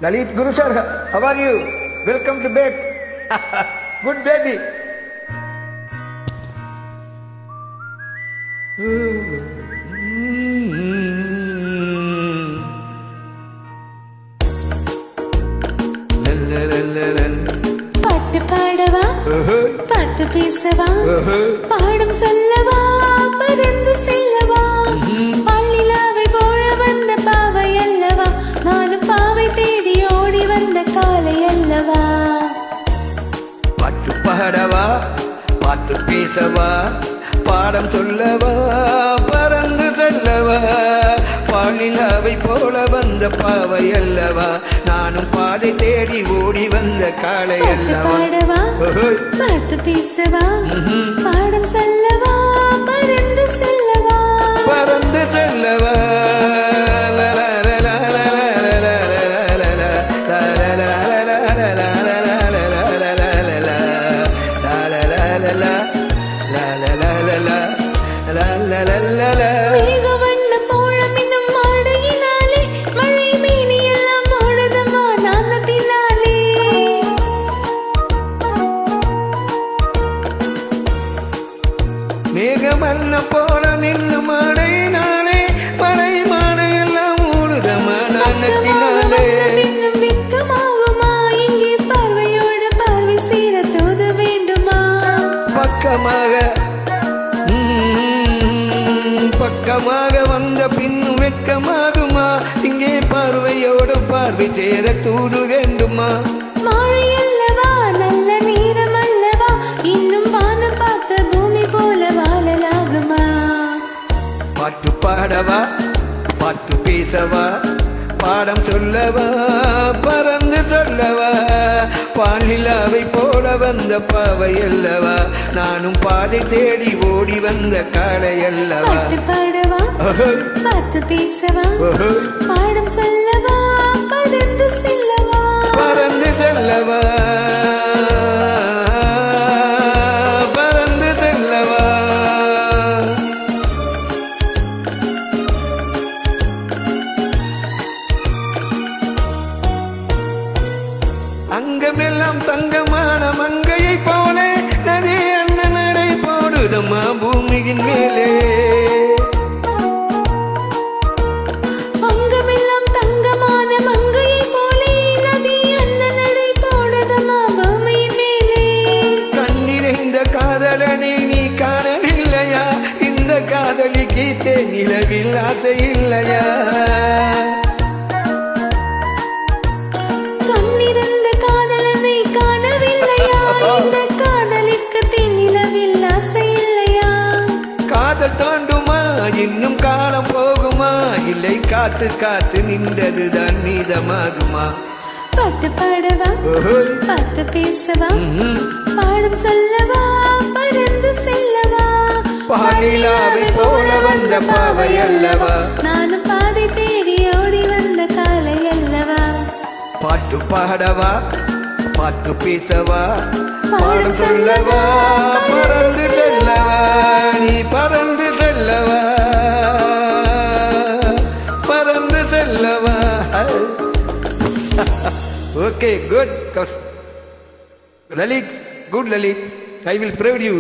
Lalit Guru sir, how are you? Welcome to back. Good baby. பாட்டு பாடவா பாட்டு பேசவா பாடம் சொல்லவா பறந்து செல்லவா பள்ளிலாவை போல வந்த பாவை அல்லவா நானும் பாவை தேடி ஓடி வந்த காலை அல்லவா பாட்டு பாடவா பாட்டு பேசவா பாடம் சொல்லவா பறந்து செல்லவா பாலிலாவை போல வந்த பாவை அல்லவா நானும் பாதை தேடி ஓடி வந்த காலை அல்லவா பாட்டு பேசவா பாடம் சொல்லவா பறந்து செல்லவா பறந்து செல்லவா மேகவண்ண போலம் என்னும் மாடையினாலே மழை மீனி எல்லாம் ஓடுதம்மா நாணத்தினாலே மேகவண்ண போலம் என்னும் மாடையினாலே மழை மாடை எல்லாம் ஓடுதம்மா நாணத்தினாலே வெக்கமாகுமா இங்கே பார்வையோடு பார்வை சேர தோத வேண்டுமா பக்கமாக வந்த பின்னும் வெட்கமாகுமா இங்கே பார்வையோடு பார்வை சேர தூது வேண்டுமா மாழை அல்லவா நல்ல நேரம் அல்லவா இன்னும் வானம் பார்த்த பூமி போல வாழலாகுமா பாட்டு பாடவா பாட்டு பேசவா பாடம் சொல்லவா பறந்து சொல்லவா பாலிலாவை போல வந்த பாவை அல்லவா நானும் பாதை தேடி ஓடி வந்த காலை அல்லவா பாட்டு பாடவா பாட்டு பேசவா பாடம் சொல்லவா பறந்து செல்லவா பறந்து செல்லவா பறந்து செல்லவா அங்கமெல்லாம் தங்கமான மங்கையை போல நதி அண்ணன் நடை போடுதம்மா பூமியின் மேலே அங்கமெல்லாம் தங்கமான மங்கையை போலே நதி அண்ணன் நடை போடுதம்மா பூமியின் மேலே கண்ணிறைந்த காதலனை நீ காணவில்லையா இந்த காதலிக்கு நிலவில் ஆசை இல்லையா கண்ணிறந்த காதலனை காணவில்லையா இந்த காதலிக்கு நிலவில் ஆசை இல்லையா காதல் தாண்டுமா இன்னும் காலம் போகுமா இல்லை காத்து காத்து நின்றதுதான் மீதமாகுமா பாட்டு பாடவா பாட்டு பேசவா பாடம் சொல்லவா பறந்து செல்லவா பாலிலாவை போல வந்த பாவை அல்லவா நானும் பாதை தேடி ஓடி வந்த காலை அல்லவா பாட்டு பாடவா பாட்டு பேசவா பாடம் சொல்லவா பறந்து செல்லவா நீ பறந்து செல்லவா பறந்து செல்லவா Okay, good. Lalit, good Lalit. I will pray with you.